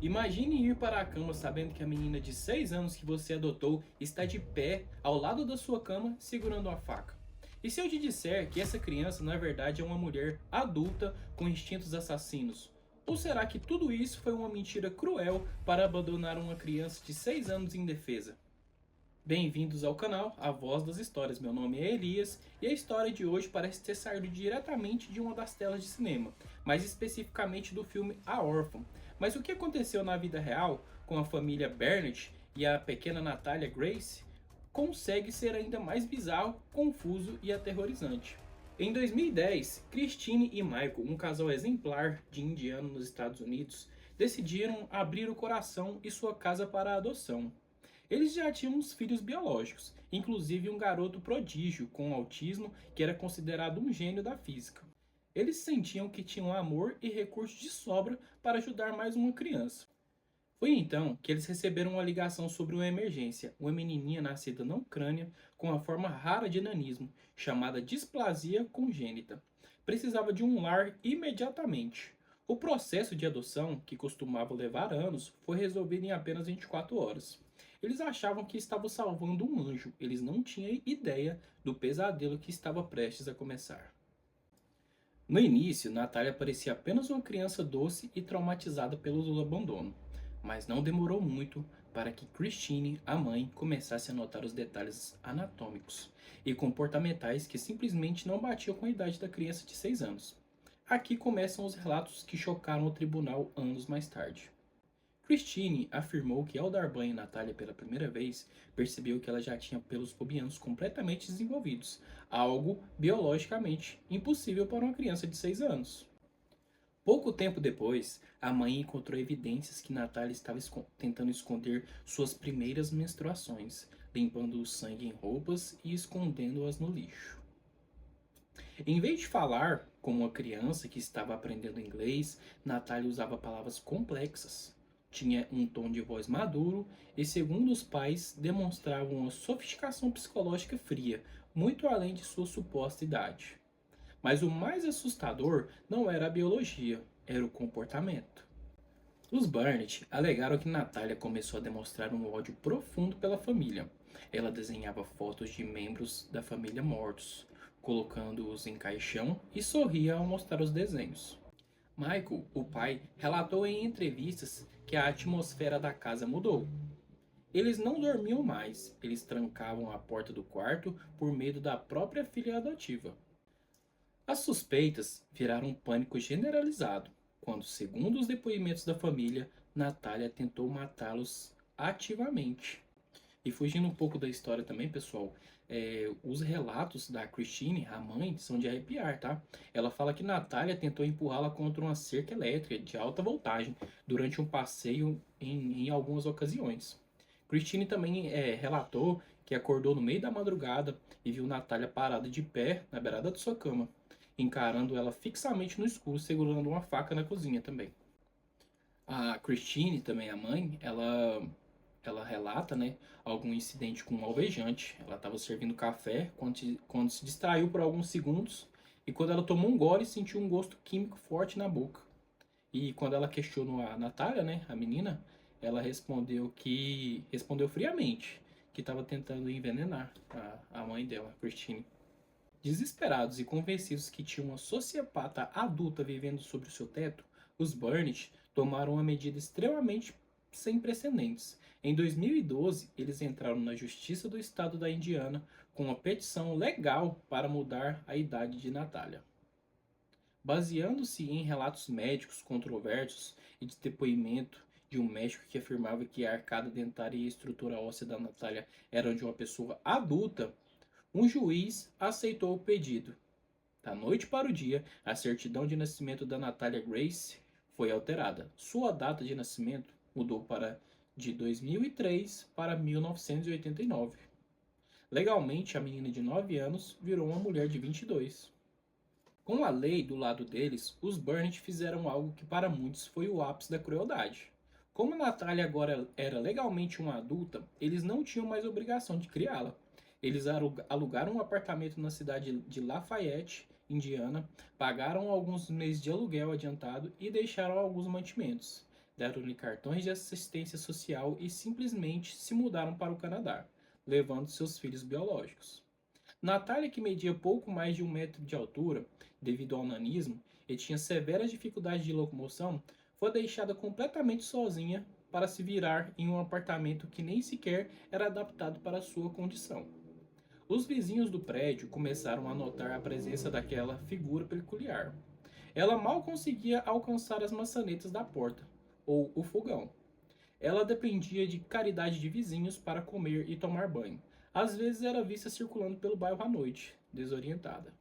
Imagine ir para a cama sabendo que a menina de 6 anos que você adotou está de pé ao lado da sua cama segurando uma faca. E se eu te disser que essa criança na verdade é uma mulher adulta com instintos assassinos? Ou será que tudo isso foi uma mentira cruel para abandonar uma criança de 6 anos indefesa? Bem-vindos ao canal A Voz das Histórias. Meu nome é Elias e a história de hoje parece ter saído diretamente de uma das telas de cinema, mais especificamente do filme A Órfã. Mas o que aconteceu na vida real com a família Burnett e a pequena Natalia Grace consegue ser ainda mais bizarro, confuso e aterrorizante. Em 2010, Christine e Michael, um casal exemplar de indiano nos Estados Unidos, decidiram abrir o coração e sua casa para a adoção. Eles já tinham uns filhos biológicos, inclusive um garoto prodígio com autismo que era considerado um gênio da física. Eles sentiam que tinham amor e recursos de sobra para ajudar mais uma criança. Foi então que eles receberam uma ligação sobre uma emergência, uma menininha nascida na Ucrânia com uma forma rara de nanismo, chamada displasia congênita. Precisava de um lar imediatamente. O processo de adoção, que costumava levar anos, foi resolvido em apenas 24 horas. Eles achavam que estavam salvando um anjo, eles não tinham ideia do pesadelo que estava prestes a começar. No início, Natália parecia apenas uma criança doce e traumatizada pelo abandono, mas não demorou muito para que Christine, a mãe, começasse a notar os detalhes anatômicos e comportamentais que simplesmente não batiam com a idade da criança de 6 anos. Aqui começam os relatos que chocaram o tribunal anos mais tarde. Christine afirmou que ao dar banho em Natália pela primeira vez, percebeu que ela já tinha pelos pubianos completamente desenvolvidos, algo biologicamente impossível para uma criança de 6 anos. Pouco tempo depois, a mãe encontrou evidências que Natália estava tentando esconder suas primeiras menstruações, limpando o sangue em roupas e escondendo-as no lixo. Em vez de falar como uma criança que estava aprendendo inglês, Natália usava palavras complexas. Tinha um tom de voz maduro e, segundo os pais, demonstrava uma sofisticação psicológica fria, muito além de sua suposta idade. Mas o mais assustador não era a biologia, era o comportamento. Os Burnett alegaram que Natália começou a demonstrar um ódio profundo pela família. Ela desenhava fotos de membros da família mortos, colocando-os em caixão e sorria ao mostrar os desenhos. Michael, o pai, relatou em entrevistas que a atmosfera da casa mudou. Eles não dormiam mais, eles trancavam a porta do quarto por medo da própria filha adotiva. As suspeitas viraram um pânico generalizado quando, segundo os depoimentos da família, Natália tentou matá-los ativamente. E fugindo um pouco da história também, pessoal, os relatos da Christine, a mãe, são de arrepiar, tá? Ela fala que Natália tentou empurrá-la contra uma cerca elétrica de alta voltagem durante um passeio em algumas ocasiões. Christine também relatou que acordou no meio da madrugada e viu Natália parada de pé na beirada de sua cama, encarando ela fixamente no escuro, segurando uma faca na cozinha também. A Christine, também a mãe, ela relata, né, algum incidente com um alvejante. Ela estava servindo café quando se distraiu por alguns segundos e quando ela tomou um gole sentiu um gosto químico forte na boca. E quando ela questionou a Natália, né, a menina, ela respondeu friamente que estava tentando envenenar a mãe dela, a Christine. Desesperados e convencidos que tinha uma sociopata adulta vivendo sob o seu teto, os Burnett tomaram uma medida extremamente sem precedentes. Em 2012, eles entraram na Justiça do Estado da Indiana com uma petição legal para mudar a idade de Natália. Baseando-se em relatos médicos controversos e de depoimento de um médico que afirmava que a arcada dentária e a estrutura óssea da Natália eram de uma pessoa adulta, um juiz aceitou o pedido. Da noite para o dia, a certidão de nascimento da Natalia Grace foi alterada. Sua data de nascimento mudou de 2003 para 1989. Legalmente, a menina de 9 anos virou uma mulher de 22. Com a lei do lado deles, os Burnett fizeram algo que para muitos foi o ápice da crueldade. Como Natalia agora era legalmente uma adulta, eles não tinham mais obrigação de criá-la. Eles alugaram um apartamento na cidade de Lafayette, Indiana, pagaram alguns meses de aluguel adiantado e deixaram alguns mantimentos. deram-lhe cartões de assistência social e simplesmente se mudaram para o Canadá, levando seus filhos biológicos. Natália, que media pouco mais de 1 metro de altura, devido ao nanismo, e tinha severas dificuldades de locomoção, foi deixada completamente sozinha para se virar em um apartamento que nem sequer era adaptado para sua condição. Os vizinhos do prédio começaram a notar a presença daquela figura peculiar. Ela mal conseguia alcançar as maçanetas da porta, ou o fogão. Ela dependia de caridade de vizinhos para comer e tomar banho. Às vezes era vista circulando pelo bairro à noite, desorientada.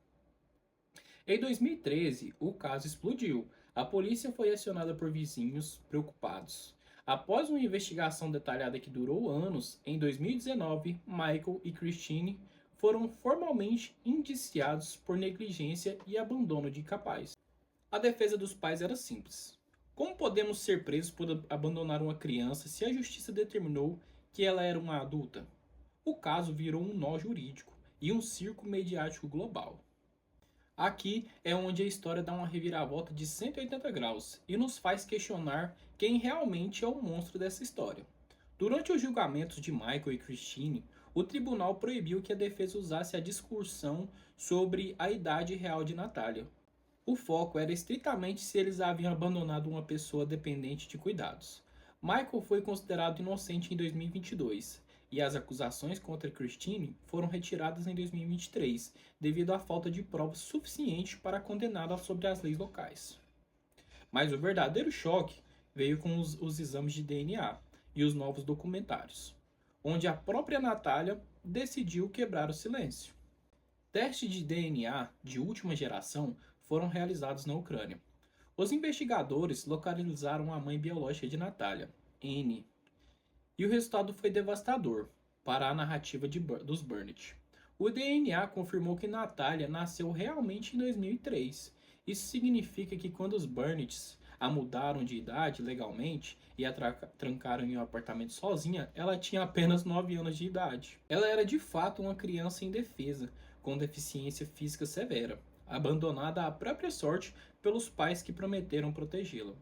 Em 2013, o caso explodiu. A polícia foi acionada por vizinhos preocupados. Após uma investigação detalhada que durou anos, em 2019, Michael e Christine foram formalmente indiciados por negligência e abandono de incapaz. A defesa dos pais era simples. Como podemos ser presos por abandonar uma criança se a justiça determinou que ela era uma adulta? O caso virou um nó jurídico e um circo mediático global. Aqui é onde a história dá uma reviravolta de 180 graus e nos faz questionar quem realmente é o monstro dessa história. Durante os julgamentos de Michael e Christine, o tribunal proibiu que a defesa usasse a discussão sobre a idade real de Natália. O foco era estritamente se eles haviam abandonado uma pessoa dependente de cuidados. Michael foi considerado inocente em 2022 e as acusações contra Christine foram retiradas em 2023, devido à falta de provas suficiente para condená-la sobre as leis locais. Mas o verdadeiro choque veio com os exames de DNA e os novos documentários, onde a própria Natália decidiu quebrar o silêncio. Testes de DNA de última geração foram realizados na Ucrânia. Os investigadores localizaram a mãe biológica de Natália, Anne, e o resultado foi devastador para a narrativa dos Burnett. O DNA confirmou que Natália nasceu realmente em 2003. Isso significa que quando os Burnetts a mudaram de idade legalmente e a trancaram em um apartamento sozinha, ela tinha apenas 9 anos de idade. Ela era de fato uma criança indefesa, com deficiência física severa, abandonada à própria sorte pelos pais que prometeram protegê-la.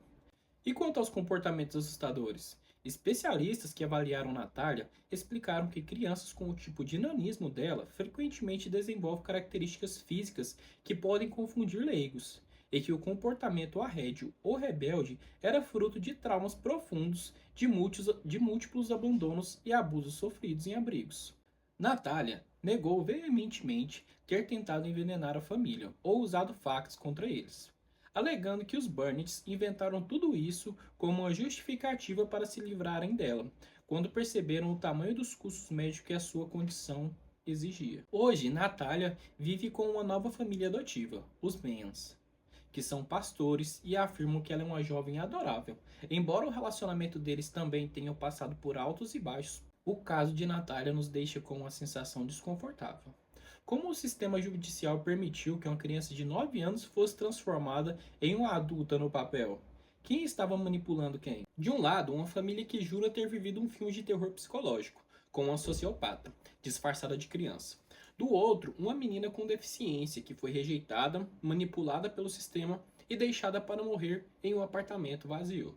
E quanto aos comportamentos assustadores? Especialistas que avaliaram Natália explicaram que crianças com o tipo de nanismo dela frequentemente desenvolvem características físicas que podem confundir leigos, e que o comportamento arrédio ou rebelde era fruto de traumas profundos de múltiplos abandonos e abusos sofridos em abrigos. Natália negou veementemente ter tentado envenenar a família ou usado facas contra eles, alegando que os Burnetts inventaram tudo isso como uma justificativa para se livrarem dela, quando perceberam o tamanho dos custos médicos que a sua condição exigia. Hoje, Natália vive com uma nova família adotiva, os Mans, que são pastores e afirmam que ela é uma jovem adorável. Embora o relacionamento deles também tenha passado por altos e baixos, o caso de Natália nos deixa com uma sensação desconfortável. Como o sistema judicial permitiu que uma criança de 9 anos fosse transformada em uma adulta no papel? Quem estava manipulando quem? De um lado, uma família que jura ter vivido um filme de terror psicológico, com uma sociopata, disfarçada de criança. Do outro, uma menina com deficiência que foi rejeitada, manipulada pelo sistema e deixada para morrer em um apartamento vazio.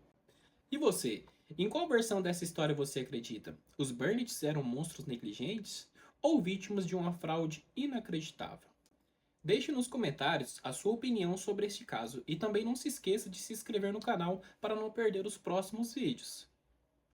E você? Em qual versão dessa história você acredita? Os Burnetts eram monstros negligentes ou vítimas de uma fraude inacreditável? Deixe nos comentários a sua opinião sobre este caso e também não se esqueça de se inscrever no canal para não perder os próximos vídeos.